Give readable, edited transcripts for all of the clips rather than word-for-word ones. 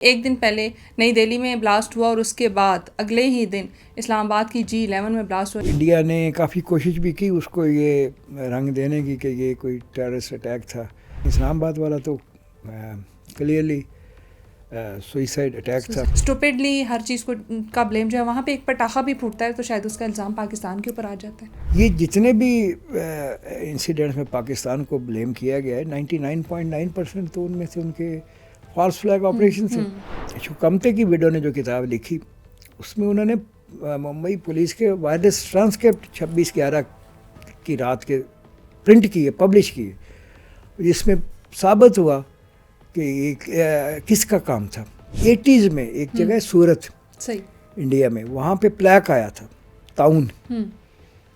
ایک دن پہلے نئی دہلی میں بلاسٹ ہوا اور اس کے بعد اگلے ہی دن اسلام آباد کی G11 میں بلاسٹ ہوا. انڈیا نے کافی کوشش بھی کی اس کو یہ رنگ دینے کی کہ یہ کوئی ٹیررسٹ اٹیک تھا. اسلام آباد والا تو کلیئرلی سوئسائڈ اٹیک تھا. اسٹوپڈلی ہر چیز کو کا بلیم جو ہے وہاں پہ ایک پٹاخہ بھی پھوٹتا ہے تو شاید اس کا الزام پاکستان کے اوپر آ جاتا ہے. یہ جتنے بھی انسیڈنٹس میں پاکستان کو بلیم کیا گیا ہے 99.9% تو ان میں سے ان کے فالس فلیگ آپریشن سے. کمتے کی ویڈیو نے جو کتاب لکھی اس میں انہوں نے ممبئی پولیس کے وائرلیس ٹرانسکرپٹ 26/11 کی رات کے پرنٹ کیے پبلش کیے جس میں ثابت ہوا کہ یہ کس کا کام تھا. 80s میں ایک جگہ سورت انڈیا میں وہاں پہ پلیک آیا تھا تعاون.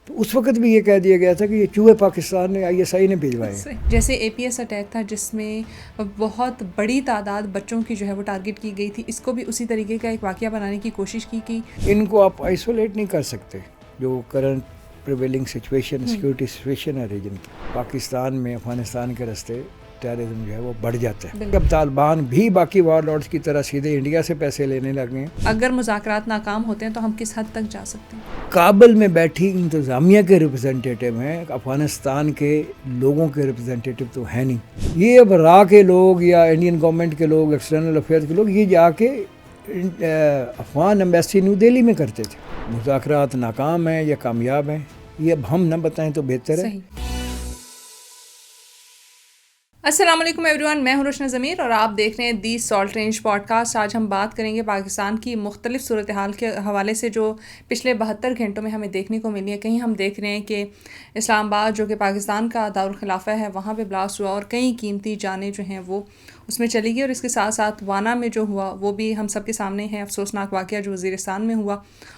تو اس وقت بھی یہ کہہ دیا گیا تھا کہ یہ چوہے پاکستان نے ISI نے بھیجوائے. جیسے APS اٹیک تھا جس میں بہت بڑی تعداد بچوں کی جو ہے وہ ٹارگٹ کی گئی تھی, اس کو بھی اسی طریقے کا ایک واقعہ بنانے کی کوشش کی. ان کو آپ آئسولیٹ نہیں کر سکتے جو current prevailing situation security situation ہے ریجن کی. پاکستان میں افغانستان کے راستے ٹیررزم جو ہے وہ بڑھ جاتا ہے. اب طالبان بھی باقی وار لارڈز کی طرح سیدھے انڈیا سے پیسے لینے لگے ہیں. اگر مذاکرات ناکام ہوتے ہیں تو ہم کس حد تک جا سکتے ہیں؟ کابل میں بیٹھی انتظامیہ کے ریپرزنٹیٹیو ہیں, افغانستان کے لوگوں کے ریپرزنٹیٹیو تو ہیں نہیں. یہ اب را کے لوگ یا انڈین گورنمنٹ کے لوگ ایکسٹرنل افیئر کے لوگ یہ جا کے افغان ایمبیسی نیو دہلی میں کرتے تھے. مذاکرات ناکام ہیں یا کامیاب ہیں یہ اب ہم نہ بتائیں تو بہتر ہے. السلام علیکم ایوری ون, میں ہوں روشنا ضمیر اور آپ دیکھ رہے ہیں دی سالٹ رینج پوڈ کاسٹ. آج ہم بات کریں گے پاکستان کی مختلف صورتحال کے حوالے سے جو پچھلے 72 گھنٹوں میں ہمیں دیکھنے کو ملی ہے. کہیں ہم دیکھ رہے ہیں کہ اسلام آباد جو کہ پاکستان کا دارالخلافہ ہے وہاں پہ بلاسٹ ہوا اور کئی قیمتی جانیں جو ہیں وہ اس میں چلی گئی, اور اس کے ساتھ ساتھ وانا میں جو ہوا وہ بھی ہم سب کے سامنے ہے, افسوسناک واقعہ جو وزیرستان میں ہوا.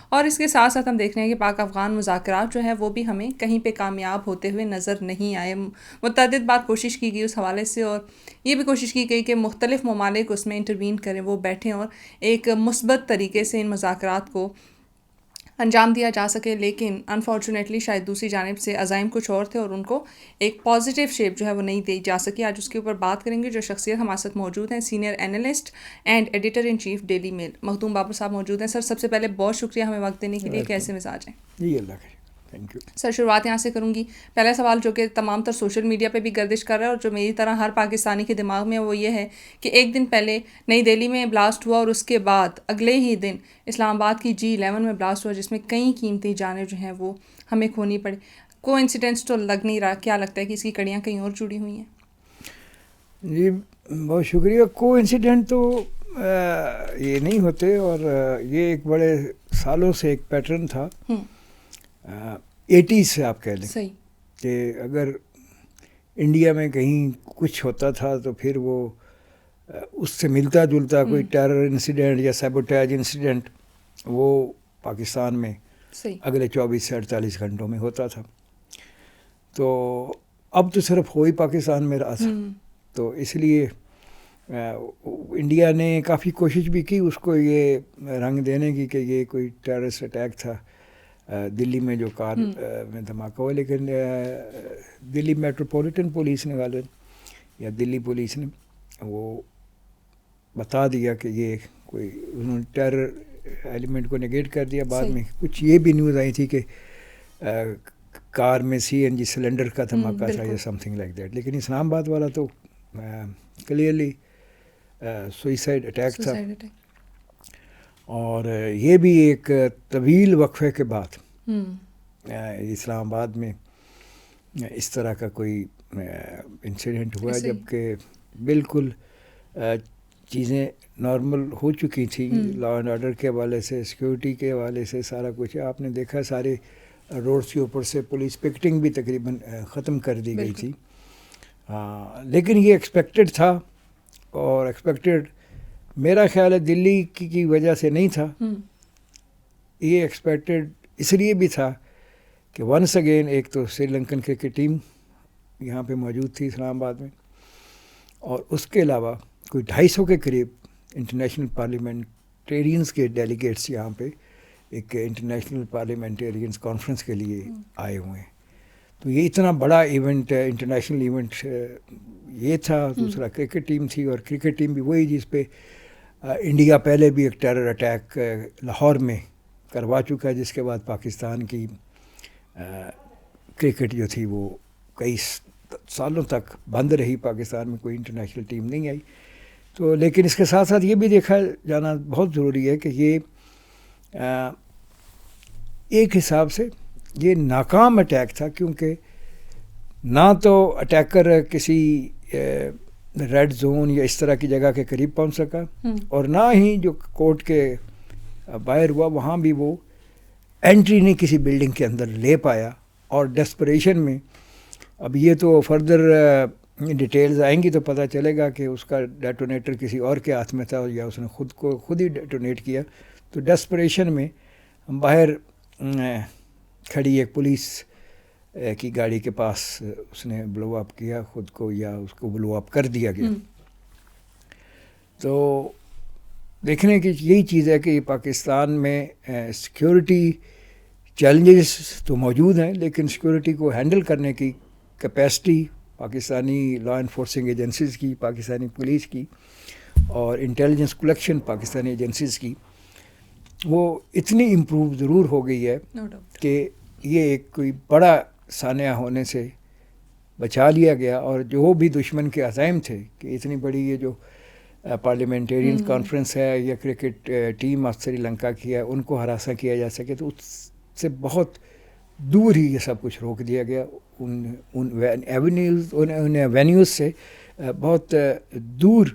اور اس کے ساتھ ساتھ ہم دیکھ رہے ہیں کہ پاک افغان مذاکرات جو ہے وہ بھی ہمیں کہیں پہ کامیاب ہوتے ہوئے نظر نہیں آئے. متعدد بار کوشش کی گئی اس حوالے سے, اور یہ بھی کوشش کی گئی کہ مختلف ممالک اس میں انٹروین کریں, وہ بیٹھیں اور ایک مثبت طریقے سے ان مذاکرات کو انجام دیا جا سکے. لیکن انفارچونیٹلی شاید دوسری جانب سے عزائم کچھ اور تھے اور ان کو ایک پازیٹیو شیپ جو ہے وہ نہیں دی جا سکی. آج اس کے اوپر بات کریں گے. جو شخصیت ہمارے ساتھ موجود ہیں, senior analyst and editor in chief Daily Mail Makhdoom Babar Sahab موجود ہیں. سر سب سے پہلے بہت شکریہ ہمیں وقت دینے کے لیے. کیسے مزاج ہیں؟ جی اللہ کا تھینک یو. سر شروعات یہاں سے کروں گی. پہلا سوال جو کہ تمام تر سوشل میڈیا پہ بھی گردش کر رہا ہے اور جو میری طرح ہر پاکستانی کے دماغ میں وہ یہ ہے کہ ایک دن پہلے نئی دہلی میں بلاسٹ ہوا اور اس کے بعد اگلے ہی دن اسلام آباد کی G11 میں بلاسٹ ہوا جس میں کئی قیمتی جانیں جو ہیں وہ ہمیں کھونی پڑی. کو انسیڈنٹس تو لگ نہیں رہا, کیا لگتا ہے کہ اس کی کڑیاں کہیں اور جڑی ہوئی ہیں؟ جی بہت شکریہ. کو انسیڈنٹ تو یہ نہیں ہوتے, اور یہ ایک بڑے سالوں سے ایک پیٹرن تھا 80s سے آپ کہہ لیں. صحیح. کہ اگر انڈیا میں کہیں کچھ ہوتا تھا تو پھر وہ اس سے ملتا جلتا کوئی ٹیرر انسیڈنٹ یا سیبوٹیج انسیڈنٹ وہ پاکستان میں اگلے 24 سے 48 گھنٹوں میں ہوتا تھا. تو اب تو صرف ہو ہی پاکستان میں رہا تھا, تو اس لیے انڈیا نے کافی کوشش بھی کی اس کو یہ رنگ دینے کی کہ یہ کوئی ٹیررسٹ اٹیک تھا دلی میں جو کار میں دھماکہ ہوا. لیکن دلی میٹروپولیٹن پولیس نے غالباً یا دلی پولیس نے وہ بتا دیا کہ یہ کوئی انہوں نے ٹیرر ایلیمنٹ کو نگیٹ کر دیا. بعد میں کچھ یہ بھی نیوز آئی تھی کہ کار میں CNG سلنڈر کا دھماکہ تھا یا سم تھنگ لائک دیٹ. لیکن اسلام آباد والا تو کلیئرلی سوئسائڈ اٹیک تھا, اور یہ بھی ایک طویل وقفے کے بعد اسلام آباد میں اس طرح کا کوئی انسیڈنٹ ہوا, جب کہ بالکل چیزیں نارمل ہو چکی تھیں لا اینڈ آرڈر کے حوالے سے, سیکورٹی کے حوالے سے سارا کچھ. آپ نے دیکھا سارے روڈس کے اوپر سے پولیس پکٹنگ بھی تقریباً ختم کر دی گئی تھی. لیکن یہ ایکسپیکٹڈ تھا, اور ایکسپیکٹڈ میرا خیال ہے دلی کی وجہ سے نہیں تھا. یہ ایکسپیکٹڈ اس لیے بھی تھا کہ ونس اگین ایک تو سری لنکن کرکٹ ٹیم یہاں پہ موجود تھی اسلام آباد میں, اور اس کے علاوہ کوئی 250 کے قریب انٹرنیشنل پارلیمنٹیرینز کے ڈیلیگیٹس یہاں پہ ایک انٹرنیشنل پارلیمنٹیرینز کانفرنس کے لیے آئے ہوئے ہیں. تو یہ اتنا بڑا ایونٹ, انٹرنیشنل ایونٹ یہ تھا. دوسرا کرکٹ ٹیم تھی, اور کرکٹ ٹیم بھی وہی جس پہ انڈیا پہلے بھی ایک ٹیرر اٹیک لاہور میں کروا چکا ہے، جس کے بعد پاکستان کی کرکٹ جو تھی وہ کئی سالوں تک بند رہی، پاکستان میں کوئی انٹرنیشنل ٹیم نہیں آئی. تو لیکن اس کے ساتھ ساتھ یہ بھی دیکھا جانا بہت ضروری ہے کہ یہ ایک حساب سے یہ ناکام اٹیک تھا، کیونکہ نہ تو اٹیکر کسی ریڈ زون یا اس طرح کی جگہ کے قریب پہنچ سکا، اور نہ ہی جو کورٹ کے باہر ہوا وہاں بھی وہ انٹری نہیں کسی بلڈنگ کے اندر لے پایا. اور ڈیسپریشن میں اب یہ تو فردر ڈیٹیلز آئیں گی تو پتہ چلے گا کہ اس کا ڈیٹونیٹر کسی اور کے ہاتھ میں تھا یا اس نے خود ہی ڈیٹونیٹ کیا. تو ڈیسپریشن میں باہر کھڑی ایک پولیس کی گاڑی کے پاس اس نے بلو اپ کیا خود کو، یا اس کو بلو اپ کر دیا گیا. تو دیکھنے کی یہی چیز ہے کہ پاکستان میں سیکیورٹی چیلنجز تو موجود ہیں، لیکن سیکیورٹی کو ہینڈل کرنے کی capacity Pakistani law enforcing agencies کی، پاکستانی پولیس کی اور انٹیلیجنس کلیکشن پاکستانی ایجنسیز کی، وہ اتنی امپروو ضرور ہو گئی ہے کہ یہ ایک کوئی بڑا سانحہ ہونے سے بچا لیا گیا. اور جو بھی دشمن کے عزائم تھے کہ اتنی بڑی یہ جو پارلیمنٹیرین کانفرنس ہے یا cricket team of Sri Lanka کی ہے ان کو ہراساں کیا جا سکے، تو اس سے بہت دور ہی یہ سب کچھ روک دیا گیا. ان وینیوز سے بہت دور،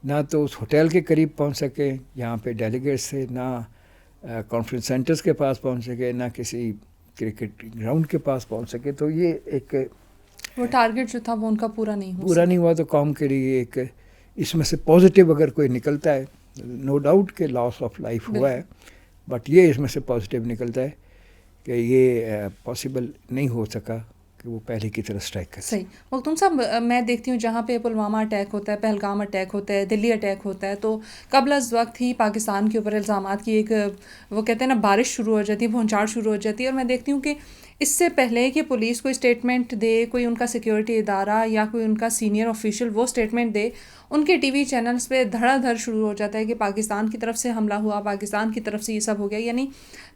نہ تو اس ہوٹل کے قریب پہنچ سکے جہاں پہ ڈیلیگیٹس تھے، نہ کانفرنس سینٹرز کے پاس پہنچ سکے، نہ کسی کرکٹ گراؤنڈ کے پاس پہنچ سکے. تو یہ ایک وہ ٹارگیٹ جو تھا وہ ان کا پورا نہیں ہوا. تو قوم کے لیے ایک اس میں سے پازیٹیو اگر کوئی نکلتا ہے، نو ڈاؤٹ کہ لاس آف لائف ہوا ہے، بٹ یہ اس میں سے پازیٹیو نکلتا ہے کہ یہ پاسبل نہیں ہو سکا کہ وہ پہلے کی طرح اسٹرائک کرے. صحیح. مختوم صاحب، میں دیکھتی ہوں جہاں پہ پلوامہ اٹیک ہوتا ہے، پہلگام اٹیک ہوتا ہے، دلی اٹیک ہوتا ہے، تو قبل از وقت ہی پاکستان کے اوپر الزامات کی ایک وہ کہتے ہیں نا بارش شروع ہو جاتی ہے، بھونچار شروع ہو جاتی ہے. اور میں دیکھتی ہوں کہ اس سے پہلے کہ پولیس کوئی اسٹیٹمنٹ دے، کوئی ان کا سیکیورٹی ادارہ یا کوئی ان کا سینئر آفیشیل وہ اسٹیٹمنٹ دے، ان کے ٹی وی چینلز پہ دھڑا دھڑ شروع ہو جاتا ہے کہ پاکستان کی طرف سے حملہ ہوا، پاکستان کی طرف سے یہ سب ہو گیا. یعنی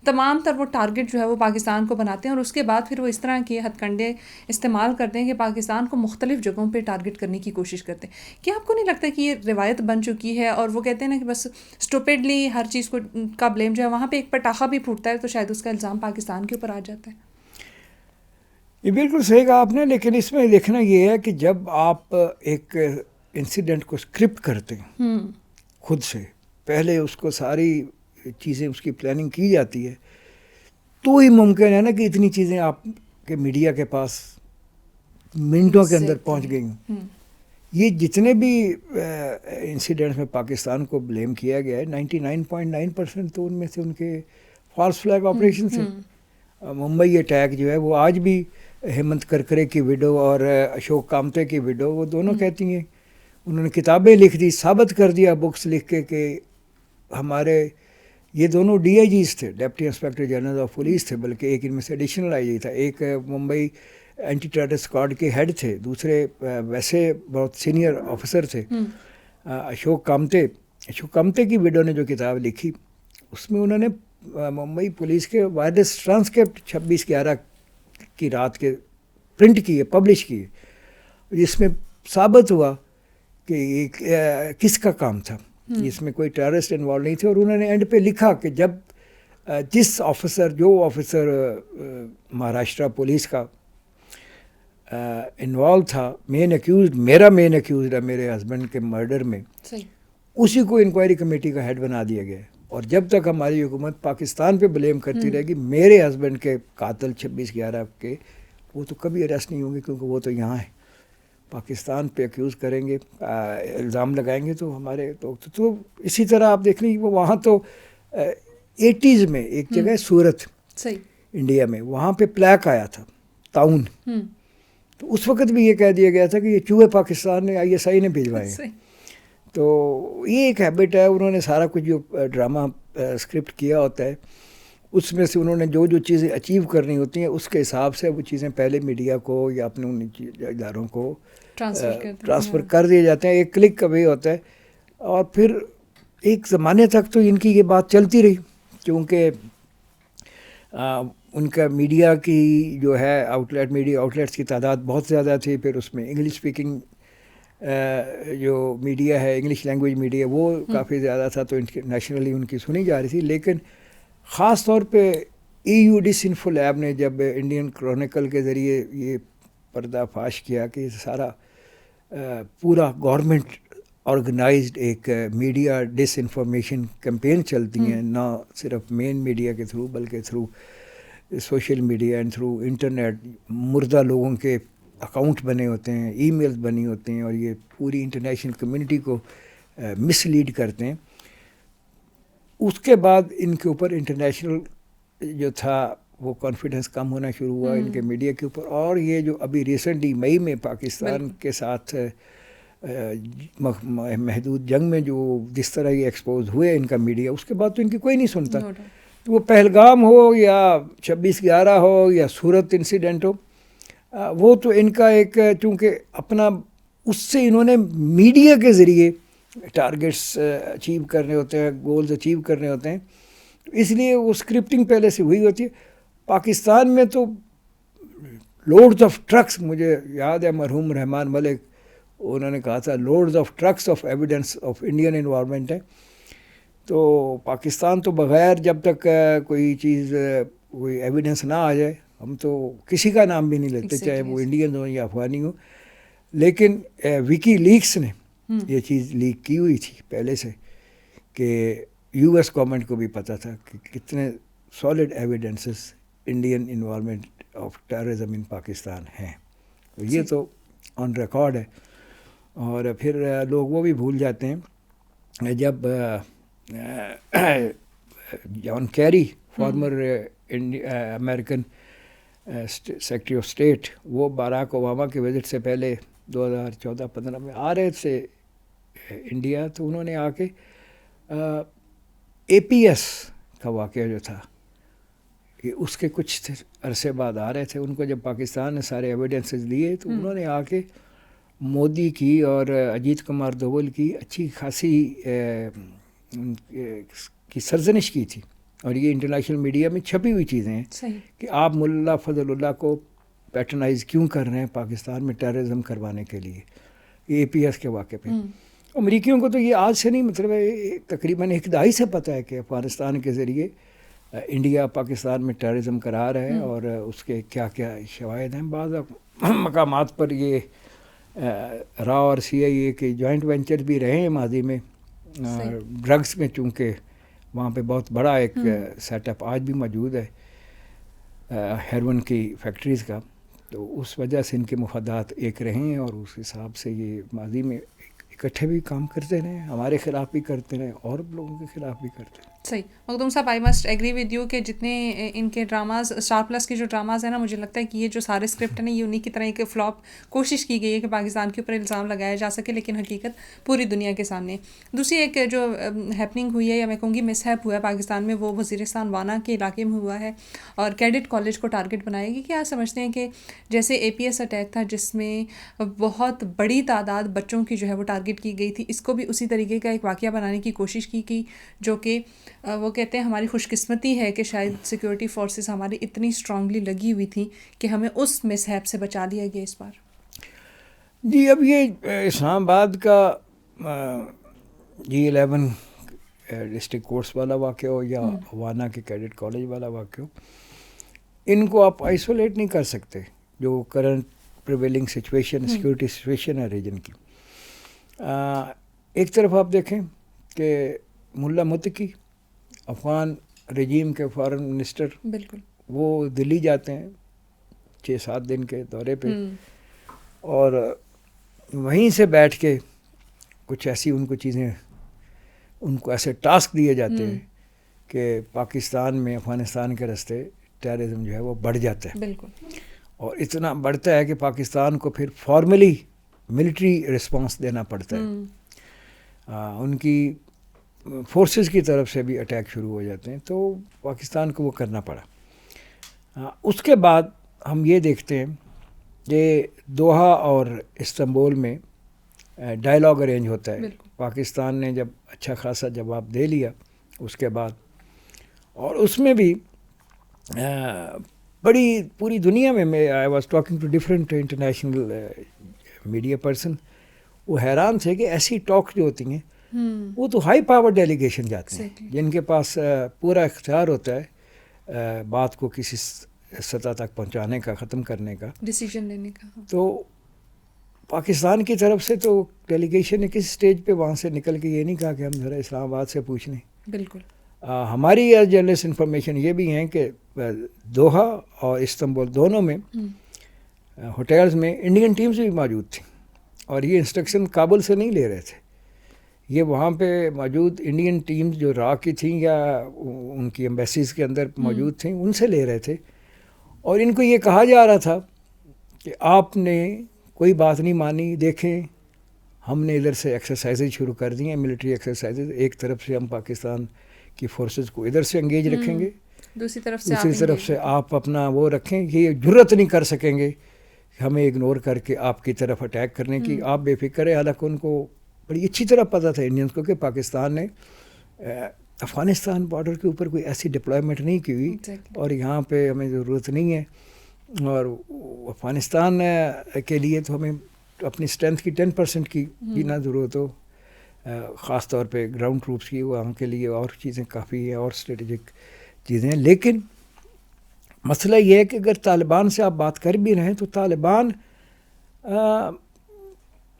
تمام تر وہ ٹارگٹ جو ہے وہ پاکستان کو بناتے ہیں، اور اس کے بعد پھر وہ اس طرح کے ہتھ کنڈے استعمال کرتے ہیں کہ پاکستان کو مختلف جگہوں پہ ٹارگٹ کرنے کی کوشش کرتے ہیں. کیا آپ کو نہیں لگتا کہ یہ روایت بن چکی ہے؟ اور وہ کہتے ہیں نا کہ بس اسٹوپڈلی ہر چیز کو کا بلیم جو ہے، وہاں پہ ایک پٹاخہ بھی پھوٹتا ہے تو شاید اس کا الزام پاکستان کے اوپر آ جاتا ہے. یہ بالکل صحیح کہا آپ نے، لیکن اس میں دیکھنا یہ ہے کہ جب آپ ایک انسیڈنٹ کو اسکرپٹ کرتے ہیں خود سے، پہلے اس کو ساری چیزیں اس کی پلاننگ کی جاتی ہے، تو ہی ممکن ہے نا کہ اتنی چیزیں آپ کے میڈیا کے پاس منٹوں کے اندر پہنچ گئی ہوں. یہ جتنے بھی انسیڈنٹس میں پاکستان کو بلیم کیا گیا ہے، 99.9% تو ان میں سے ان کے فالس فلیگ آپریشن تھے. ممبئی اٹیک جو ہے وہ آج بھی ہیمنت کرکرے کی ویڈو اور اشوک کامتے کی ویڈو، وہ دونوں کہتی ہیں انہوں نے کتابیں لکھ دی، ثابت کر دیا بکس لکھ کے کہ ہمارے یہ دونوں ڈی آئی جیز تھے، deputy inspector general of police تھے، بلکہ ایک ان میں سے ایڈیشنل آئی جی تھا، ایک ممبئی اینٹی ٹیرر اسکواڈ کے ہیڈ تھے، دوسرے ویسے بہت سینئر آفیسر تھے. اشوک کامتے کی ویڈو نے جو کتاب لکھی اس میں انہوں نے ممبئی پولیس کے وائرلیس ٹرانسکرپٹ 26/11 کی رات کے پرنٹ کیے، پبلش کیے، جس میں ثابت ہوا کہ یہ کس کا کام تھا، اس میں کوئی ٹیررسٹ انوالو نہیں تھے. اور انہوں نے اینڈ پہ لکھا کہ جب جس آفیسر مہاراشٹرا پولیس کا انوالو تھا، مین ایکیوزڈ ہے میرے ہسبینڈ کے مرڈر میں، اسی کو انکوائری کمیٹی کا ہیڈ بنا دیا گیا. اور جب تک ہماری حکومت پاکستان پہ بلیم کرتی رہے گی میرے ہسبینڈ کے قاتل 26/11 کے، وہ تو کبھی اریسٹ نہیں ہوں گے، کیونکہ وہ تو یہاں ہے. پاکستان پہ ایکیوز کریں گے، الزام لگائیں گے تو ہمارے تو اسی طرح آپ دیکھ لیں. وہ وہاں تو 80s میں ایک جگہ ہے سورت انڈیا میں، وہاں پہ پلیک آیا تھا تعاون، تو اس وقت بھی یہ کہہ دیا گیا تھا کہ یہ چوہے پاکستان نے ISI نے بھیجوائے ہیں. تو یہ ایک ہیبٹ ہے، انہوں نے سارا کچھ جو ڈرامہ اسکرپٹ کیا ہوتا ہے اس میں سے انہوں نے جو چیزیں اچیو کرنی ہوتی ہیں اس کے حساب سے وہ چیزیں پہلے میڈیا کو یا اپنے ان اداروں کو ٹرانسفر کر دیے جاتے ہیں. ایک کلک کا بھی ہوتا ہے، اور پھر ایک زمانے تک تو ان کی یہ بات چلتی رہی، کیونکہ ان کا میڈیا کی جو ہے میڈیا آؤٹلیٹس کی تعداد بہت زیادہ تھی. پھر اس میں انگلش اسپیکنگ جو میڈیا ہے، انگلش لینگویج میڈیا، وہ کافی زیادہ تھا، تو نیشنلی ان کی سنی جا رہی تھی. لیکن خاص طور پہ EU ڈس انفو لیب نے جب انڈین کرونیکل کے ذریعے یہ پردہ فاش کیا کہ سارا پورا گورنمنٹ آرگنائزڈ ایک میڈیا ڈس انفارمیشن کیمپین چلتی ہیں، نہ صرف مین میڈیا کے تھرو بلکہ through social media and through internet. مردہ لوگوں کے اکاؤنٹ بنے ہوتے ہیں، ای میلز بنی ہوتے ہیں، اور یہ پوری انٹرنیشنل کمیونٹی کو مس لیڈ کرتے ہیں. اس کے بعد ان کے اوپر انٹرنیشنل جو تھا وہ کانفیڈنس کم ہونا شروع ہوا ان کے میڈیا کے اوپر. اور یہ جو ابھی ریسنٹلی مئی میں پاکستان کے ساتھ محدود جنگ میں جو جس طرح یہ ایکسپوز ہوئے ان کا میڈیا، اس کے بعد تو ان کی کوئی نہیں سنتا. وہ پہلگام ہو یا 26/11 ہو یا سورت انسیڈنٹ ہو، وہ تو ان کا ایک چونکہ اپنا اس سے انہوں نے میڈیا کے ذریعے ٹارگیٹس اچیو کرنے ہوتے ہیں، گولز اچیو کرنے ہوتے ہیں، اس لیے وہ اسکرپٹنگ پہلے سے ہوئی ہوتی ہے. پاکستان میں تو لوڈز آف ٹرکس، مجھے یاد ہے مرحوم رحمان ملک انہوں نے کہا تھا loads of trucks of evidence of Indian environment ہے. تو پاکستان تو بغیر جب تک کوئی چیز کوئی ایویڈنس نہ آ جائے ہم تو کسی کا نام بھی نہیں لیتے، چاہے وہ انڈین ہو یا افغانی ہو. لیکن وکی لیکس نے یہ چیز لیک کی ہوئی تھی پہلے سے کہ US گورنمنٹ کو بھی پتہ تھا کہ کتنے solid evidences Indian involvement of terrorism in Pakistan ہیں. یہ تو آن ریکارڈ ہے. اور پھر لوگ وہ بھی بھول جاتے ہیں جب John Kerry former American secretary of state, وہ باراک اوباما کے وزٹ سے پہلے 2014-15 میں آ رہے تھے انڈیا، تو انہوں نے آ کے APS کا واقعہ جو تھا کہ اس کے کچھ عرصے بعد آ رہے تھے. ان کو جب پاکستان نے سارے ایویڈنسز دیے تو انہوں نے آ کے مودی کی اور اجیت کمار دوول کی اچھی خاصی کی سرزنش کی تھی. اور یہ انٹرنیشنل میڈیا میں چھپی ہوئی چیزیں ہیں کہ آپ ملا فضل اللہ کو پیٹرنائز کیوں کر رہے ہیں پاکستان میں ٹیررزم کروانے کے لیے. یہ APS کے واقعے پہ امریکیوں کو تو یہ آج سے نہیں، مطلب تقریباً 1 دہائی سے پتہ ہے کہ افغانستان کے ذریعے انڈیا پاکستان میں ٹیررزم کرا رہا ہے اور اس کے کیا کیا شواہد ہیں. بعض مقامات پر یہ را اور CIA کے جوائنٹ وینچر بھی رہے ہیں ماضی میں ڈرگس میں، چونکہ وہاں پہ بہت بڑا ایک سیٹ اپ آج بھی موجود ہے ہیروئن کی فیکٹریز کا. تو اس وجہ سے ان کے مفادات ایک رہے ہیں اور اس حساب سے یہ ماضی میں اکٹھے بھی کام کرتے رہے، ہمارے خلاف بھی کرتے رہے اور لوگوں کے خلاف بھی کرتے رہے. صحیح. مخدوم صاحب، I must agree with you کہ جتنے ان کے ڈراماز اسٹار پلس کے جو ڈراماز ہیں نا، مجھے لگتا ہے کہ یہ جو سارے اسکرپٹ ہیں نا، یہ انہیں کی طرح ایک فلاپ کوشش کی گئی ہے کہ پاکستان کے اوپر الزام لگایا جا سکے، لیکن حقیقت پوری دنیا کے سامنے. دوسری ایک جو ہیپننگ ہوئی ہے یا میں کہوں گی مس ہیپ ہوا ہے پاکستان میں، وہ وزیرستان وانا کے علاقے میں ہوا ہے اور کیڈٹ کالج کو ٹارگٹ بنایا گیا. کیا سمجھتے ہیں کہ جیسے APS اٹیک تھا جس میں بہت بڑی تعداد بچوں کی جو ہے وہ ٹارگٹ کی گئی تھی، اس کو بھی اسی طریقے کا ایک واقعہ بنانے کی کوشش کی گئی، جو کہ وہ کہتے ہیں ہماری خوش قسمتی ہے کہ شاید سیکیورٹی فورسز ہماری اتنی اسٹرانگلی لگی ہوئی تھیں کہ ہمیں اس مس ہیپ سے بچا لیا گیا اس بار. جی، اب یہ اسلام آباد کا G11 ڈسٹرکٹ کورٹس والا واقعہ ہو یا وانا کے کیڈٹ کالج والا واقعہ ہو، ان کو آپ آئسولیٹ نہیں کر سکتے. جو current prevailing situation security situation ہے ریجن کی، ایک طرف آپ دیکھیں کہ ملا متقی افغان رجیم کے فارن منسٹر، بالکل وہ دلی جاتے ہیں 6-7 دن کے دورے پہ، اور وہیں سے بیٹھ کے کچھ ایسی ان کو چیزیں، ان کو ایسے ٹاسک دیے جاتے ہیں کہ پاکستان میں افغانستان کے راستے ٹیررزم جو ہے وہ بڑھ جاتا ہے. بالکل. اور اتنا بڑھتا ہے کہ پاکستان کو پھر فارملی ملٹری رسپانس دینا پڑتا ہے. ان کی فورسز کی طرف سے بھی اٹیک شروع ہو جاتے ہیں، تو پاکستان کو وہ کرنا پڑا. اس کے بعد ہم یہ دیکھتے ہیں کہ دوحہ اور استنبول میں ڈائلاگ ارینج ہوتا ہے پاکستان نے جب اچھا خاصا جواب دے لیا اس کے بعد، اور اس میں بھی بڑی پوری دنیا میں I was talking to different international media person, وہ حیران تھے کہ ایسی ٹاک جو ہوتی ہیں وہ تو ہائی پاور ڈیلیگیشن جاتے ہیں جن کے پاس پورا اختیار ہوتا ہے بات کو کسی سطح تک پہنچانے کا، ختم کرنے کا، ڈیسیجن لینے کا. تو پاکستان کی طرف سے تو ڈیلیگیشن نے کس سٹیج پہ وہاں سے نکل کے یہ نہیں کہا کہ ہم ذرا اسلام آباد سے پوچھ لیں. بالکل. ہماری جرنلسٹ انفارمیشن یہ بھی ہیں کہ دوحہ اور استنبول دونوں میں ہوٹلز میں انڈین ٹیمز بھی موجود تھیں، اور یہ انسٹرکشن کابل سے نہیں لے رہے تھے، یہ وہاں پہ موجود انڈین ٹیمز جو را کی تھیں یا ان کی ایمبیسیز کے اندر موجود تھیں ان سے لے رہے تھے، اور ان کو یہ کہا جا رہا تھا کہ آپ نے کوئی بات نہیں مانی، دیکھیں ہم نے ادھر سے ایکسرسائزز شروع کر دی ہیں، ملٹری ایکسرسائزز، ایک طرف سے ہم پاکستان کی فورسز کو ادھر سے انگیج رکھیں گے، دوسری طرف سے آپ اپنا وہ رکھیں، یہ جرت نہیں کر سکیں گے ہمیں اگنور کر کے آپ کی طرف اٹیک کرنے کی، آپ بے فکر ہے. حالانکہ ان کو بڑی اچھی طرح پتہ تھا انڈینس کو کہ پاکستان نے افغانستان بارڈر کے اوپر کوئی ایسی ڈپلائمنٹ نہیں کی ہوئی، اور یہاں پہ ہمیں ضرورت نہیں ہے، اور افغانستان کے لیے تو ہمیں اپنی اسٹرینتھ کی 10% کی بھی نہ ضرورت ہو، خاص طور پہ گراؤنڈ ٹروپس کی، وہاں کے لیے اور چیزیں کافی ہیں اور اسٹریٹجک چیزیں ہیں. لیکن مسئلہ یہ ہے کہ اگر طالبان سے آپ بات کر بھی رہے ہیں تو طالبان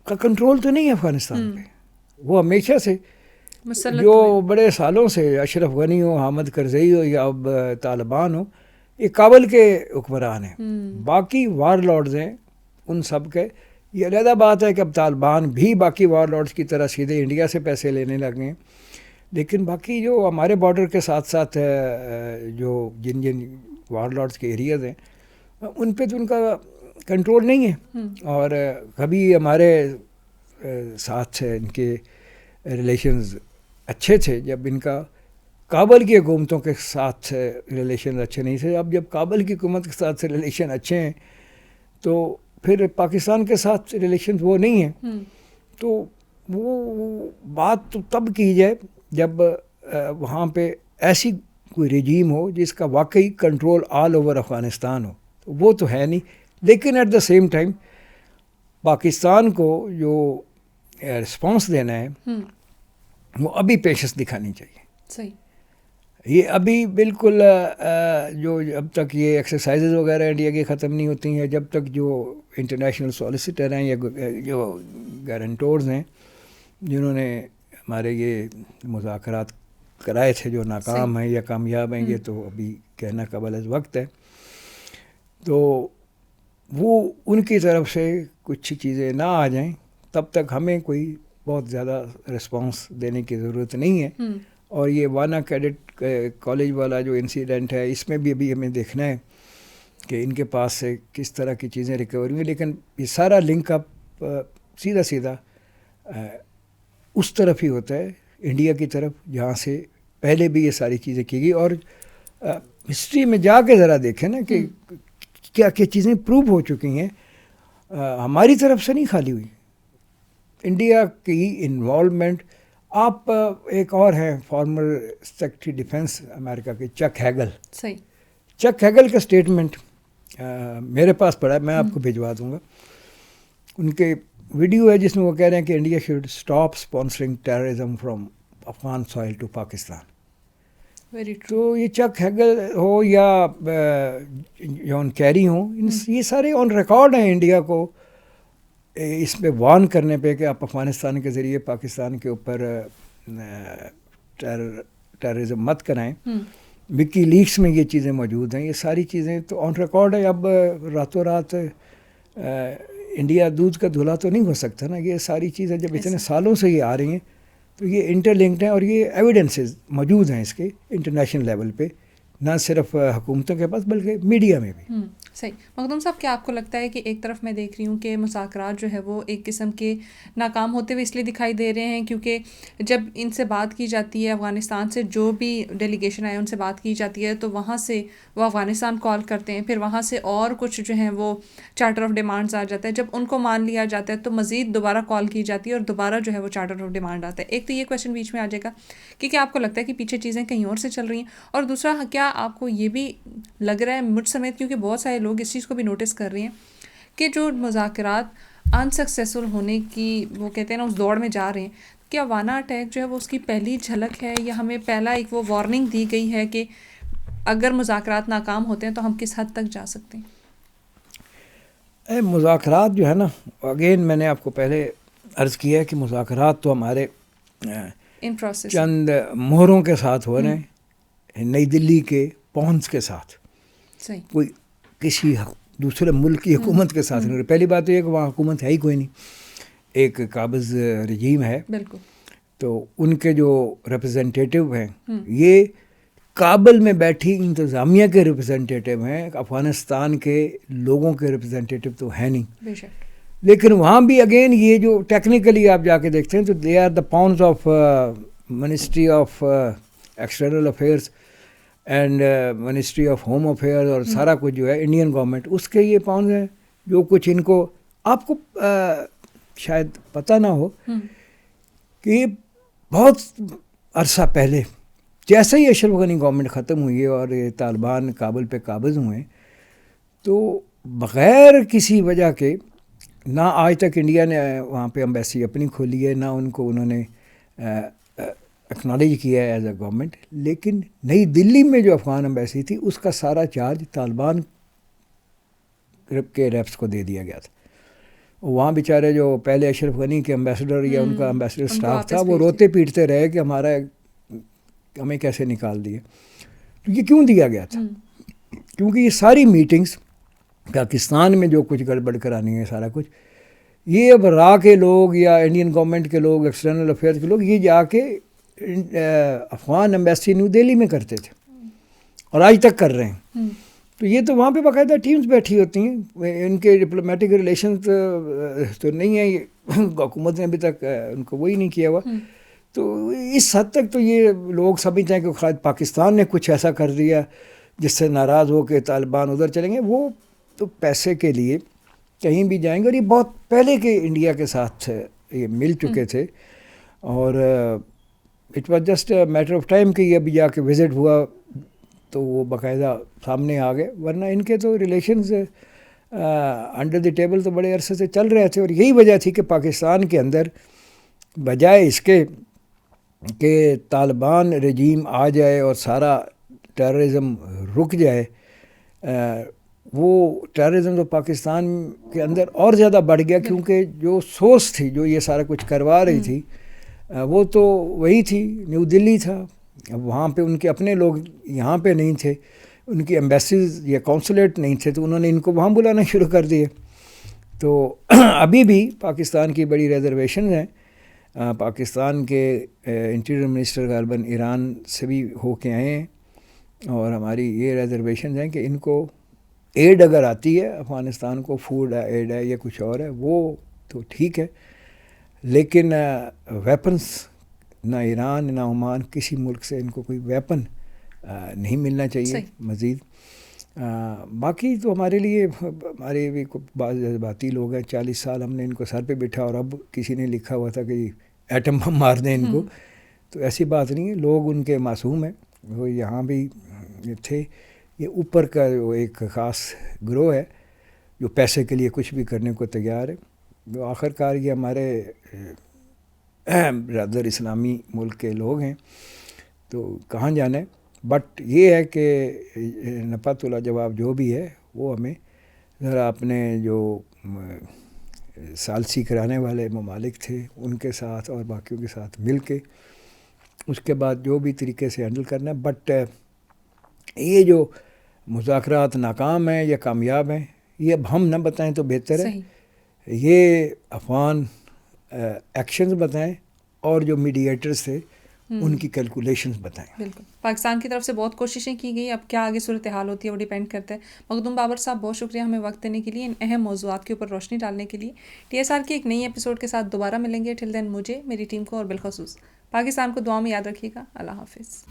کا کنٹرول تو نہیں ہے افغانستان پہ. وہ ہمیشہ سے جو بڑے سالوں سے اشرف غنی ہو، حامد کرزئی ہو یا اب طالبان ہو، یہ کابل کے حکمران ہیں، باقی وار لارڈز ہیں ان سب کے. یہ علیحدہ بات ہے کہ اب طالبان بھی باقی وار لارڈز کی طرح سیدھے انڈیا سے پیسے لینے لگے ہیں، لیکن باقی جو ہمارے بارڈر کے ساتھ ساتھ جو جن وار لارڈز کے ایریاز ہیں ان پہ تو ان کا کنٹرول نہیں ہے. اور کبھی ہمارے ساتھ ان کے ریلیشنز اچھے تھے جب ان کا کابل کی حکومتوں کے ساتھ ریلیشن اچھے نہیں تھے. اب جب کابل کی حکومت کے ساتھ ریلیشن اچھے ہیں تو پھر پاکستان کے ساتھ ریلیشن وہ نہیں ہیں. تو وہ بات تو تب کی جائے جب وہاں پہ ایسی کوئی رجیم ہو جس کا واقعی کنٹرول آل اوور افغانستان ہو. وہ تو ہے نہیں. لیکن at the same time Pakistan کو جو رسپانس دینا ہے وہ ابھی پیشنس دکھانی چاہیے. صحیح. یہ ابھی بالکل جو اب تک یہ ایکسرسائزز وغیرہ انڈیا کی ختم نہیں ہوتی ہیں، جب تک جو انٹرنیشنل سولیسیٹر ہیں یا جو گارنٹورز ہیں جنہوں نے ہمارے یہ مذاکرات کرائے تھے جو ناکام ہیں یا کامیاب ہیں، یہ تو ابھی کہنا قبل از وقت ہے. تو وہ ان کی طرف سے کچھ چیزیں نہ آ جائیں تب تک ہمیں کوئی بہت زیادہ رسپانس دینے کی ضرورت نہیں ہے. اور یہ وانا کیڈٹ کالج والا جو انسیڈنٹ ہے اس میں بھی ابھی ہمیں دیکھنا ہے کہ ان کے پاس سے کس طرح کی چیزیں ریکور ہوئی. لیکن یہ سارا لنک اپ سیدھا اس طرف ہی ہوتا ہے، انڈیا کی طرف، جہاں سے پہلے بھی یہ ساری چیزیں کی گئی. اور ہسٹری میں جا کے ذرا دیکھیں نا کہ کیا کیا چیزیں پروو ہو چکی ہیں، ہماری طرف سے نہیں خالی ہوئی. انڈیا کی انوالومنٹ. آپ ایک اور ہیں فارمر سیکرٹری ڈیفنس امریکہ کے چک ہیگل. صحیح. چک ہیگل کا اسٹیٹمنٹ میرے پاس پڑا ہے، میں آپ کو بھجوا دوں گا. ان کے ویڈیو ہے جس میں وہ کہہ رہے ہیں کہ India should stop sponsoring terrorism from Afghan soil to Pakistan. تو یہ چک ہیگل ہو یا جان کیری ہوں، یہ سارے آن ریکارڈ ہیں انڈیا کو اس پہ وارن کرنے پہ کہ آپ افغانستان کے ذریعے پاکستان کے اوپر ٹیررزم مت کرائیں. وکی لیکس میں یہ چیزیں موجود ہیں، یہ ساری چیزیں تو آن ریکارڈ ہے. اب راتوں رات انڈیا دودھ کا دھلا تو نہیں ہو سکتا نا. یہ ساری چیزیں جب اتنے سالوں سے یہ آ رہی ہیں تو یہ انٹر لنکڈ ہیں، اور یہ ایویڈنسز موجود ہیں اس کے انٹرنیشنل لیول پہ، نہ صرف حکومتوں کے پاس بلکہ میڈیا میں بھی. صحیح. مخدوم صاحب, کیا آپ کو لگتا ہے کہ ایک طرف میں دیکھ رہی ہوں کہ مذاکرات جو ہے وہ ایک قسم کے ناکام ہوتے ہوئے اس لیے دکھائی دے رہے ہیں کیونکہ جب ان سے بات کی جاتی ہے, افغانستان سے جو بھی ڈیلیگیشن آئے ان سے بات کی جاتی ہے, تو وہاں سے وہ افغانستان کال کرتے ہیں, پھر وہاں سے اور کچھ جو ہیں وہ چارٹر آف ڈیمانڈز آ جاتا ہے. جب ان کو مان لیا جاتا ہے تو مزید دوبارہ کال کی جاتی ہے اور دوبارہ جو ہے وہ چارٹر آف ڈیمانڈ آتا ہے. ایک تو یہ کویشچن بیچ میں آ جائے گا کہ کیا آپ کو لگتا ہے کہ پیچھے چیزیں کہیں اور سے چل رہی ہیں, اور دوسرا کیا آپ کو یہ بھی لگ رہا ہے مجھ سمیت, کیونکہ بہت سارے لوگ اس چیز کو بھی نوٹس کر رہے ہیں کہ جو مذاکرات انسکسیسفل ہونے کی وہ کہتے ہیں نا اس دوڑ میں جا رہے ہیں, کیا وانا اٹیک جو ہے وہ اس کی پہلی جھلک ہے, یا ہمیں پہلا ایک وہ وارننگ دی گئی ہے کہ اگر مذاکرات ناکام ہوتے ہیں تو ہم کس حد تک جا سکتے ہیں؟ مذاکرات جو ہے نا, اگین میں نے آپ کو پہلے عرض کیا ہے کہ مذاکرات تو ہمارے ان پروسیس چند مہروں کے ساتھ ہو رہے ہیں, نئی دلی کے پونس کے ساتھ, صحیح, کوئی کسی دوسرے ملک کی حکومت کے ساتھ نہیں ہو رہی. پہلی بات تو یہ کہ وہاں حکومت ہے ہی کوئی نہیں, ایک قابض رجیم ہے. بالکل. تو ان کے جو ریپرزنٹیٹیو ہیں یہ کابل میں بیٹھی انتظامیہ کے ریپرزنٹیٹیو ہیں, افغانستان کے لوگوں کے ریپرزنٹیٹیو تو ہیں نہیں. بے شک. لیکن وہاں بھی اگین یہ جو ٹیکنیکلی آپ جا کے دیکھتے ہیں تو they are the pawns of ministry of external affairs and ministry of home affair, اور سارا کچھ جو ہے انڈین گورنمنٹ اس کے یہ پاؤنز ہیں. جو کچھ ان کو آپ کو شاید پتہ نہ ہو کہ یہ بہت عرصہ پہلے جیسے ہی اشرف غنی گورنمنٹ ختم ہوئی ہے اور یہ طالبان کابل پہ قابض ہوئے, تو بغیر کسی وجہ کے نہ آج تک انڈیا نے وہاں پہ امبیسی اپنی کھولی ہے, نہ ان کو انہوں نے ایکنالج کیا ہے ایز اے گورنمنٹ. لیکن نئی دلی میں جو افغان امبیسی تھی اس کا سارا چارج طالبان کے ریپس کو دے دیا گیا تھا. وہاں بیچارے جو پہلے اشرف غنی کے امبیسڈر یا ان کا امبیسڈر سٹاف تھا وہ روتے پیٹتے رہے کہ ہمیں کیسے نکال دیے. تو یہ کیوں دیا گیا تھا؟ کیونکہ یہ ساری میٹنگز پاکستان میں جو کچھ گڑبڑ کرانی ہے سارا کچھ, یہ اب را کے لوگ یا انڈین گورنمنٹ کے لوگ, ایکسٹرنل افیئرز کے لوگ, یہ جا کے افغان ایمبیسی نیو دہلی میں کرتے تھے اور آج تک کر رہے ہیں. تو یہ تو وہاں پہ باقاعدہ ٹیمز بیٹھی ہوتی ہیں, ان کے ڈپلومیٹک ریلیشن تو نہیں ہیں, حکومت نے ابھی تک ان کو وہی نہیں کیا ہوا. تو اس حد تک تو یہ لوگ سمجھتے ہیں کہ خاص پاکستان نے کچھ ایسا کر دیا جس سے ناراض ہو کے طالبان ادھر چلیں گے. وہ تو پیسے کے لیے کہیں بھی جائیں گے, اور یہ بہت پہلے کے انڈیا کے ساتھ یہ مل چکے تھے, اور it was just a matter of time کہ یہ ابھی جا کے وزٹ ہوا تو وہ باقاعدہ سامنے آ گئے, ورنہ ان کے تو ریلیشنز انڈر دی ٹیبل تو بڑے عرصے سے چل رہے تھے. اور یہی وجہ تھی کہ پاکستان کے اندر بجائے اس کے کہ طالبان رجیم آ جائے اور سارا ٹیررزم رک جائے, وہ ٹیررزم تو پاکستان کے اندر اور زیادہ بڑھ گیا, کیونکہ جو سورس تھی جو یہ سارا کچھ کروا رہی تھی وہ تو وہی تھی, نیو دلی تھا. اب وہاں پہ ان کے اپنے لوگ یہاں پہ نہیں تھے, ان کی ایمبیسیز یا کونسولیٹ نہیں تھے, تو انہوں نے ان کو وہاں بلانا شروع کر دیے. تو ابھی بھی پاکستان کی بڑی ریزرویشنز ہیں. پاکستان کے انٹیریئر منسٹر غالباً ایران سے بھی ہو کے آئے ہیں, اور ہماری یہ ریزرویشنز ہیں کہ ان کو ایڈ اگر آتی ہے افغانستان کو, فوڈ ایڈ ہے یا کچھ اور ہے, وہ تو ٹھیک ہے, لیکن ویپنز نہ ایران نہ عمان کسی ملک سے ان کو کوئی ویپن نہیں ملنا چاہیے مزید. باقی تو ہمارے لیے ہمارے بھی بعض جذباتی لوگ ہیں, 40 سال ہم نے ان کو سر پہ بٹھا, اور اب کسی نے لکھا ہوا تھا کہ ایٹم بم مار دیں ان کو, تو ایسی بات نہیں ہے. لوگ ان کے معصوم ہیں, وہ یہاں بھی تھے. یہ اوپر کا جو ایک خاص گروہ ہے جو پیسے کے لیے کچھ بھی کرنے کو تیار ہے, جو آخر کار یہ ہمارے برادر اسلامی ملک کے لوگ ہیں, تو کہاں جانا ہے. بٹ یہ ہے کہ نپت اللہ جواب جو بھی ہے وہ ہمیں ذرا اپنے جو ثالثی کرانے والے ممالک تھے ان کے ساتھ اور باقیوں کے ساتھ مل کے اس کے بعد جو بھی طریقے سے ہینڈل کرنا ہے. بٹ یہ جو مذاکرات ناکام ہیں یا کامیاب ہیں, یہ اب ہم نہ بتائیں تو بہتر ہے. یہ افغان ایکشنز بتائیں, اور جو میڈییٹرز تھے ان کی کیلکولیشنز بتائیں. بالکل. پاکستان کی طرف سے بہت کوششیں کی گئی, اب کیا آگے صورتحال ہوتی ہے وہ ڈیپینڈ کرتا ہے. مخدوم بابر صاحب بہت شکریہ ہمیں وقت دینے کے لیے, ان اہم موضوعات کے اوپر روشنی ڈالنے کے لیے. TSR کے ایک نئی ایپیسوڈ کے ساتھ دوبارہ ملیں گے. ٹل دین مجھے, میری ٹیم کو اور بالخصوص پاکستان کو دعا میں یاد رکھیے گا. اللہ حافظ.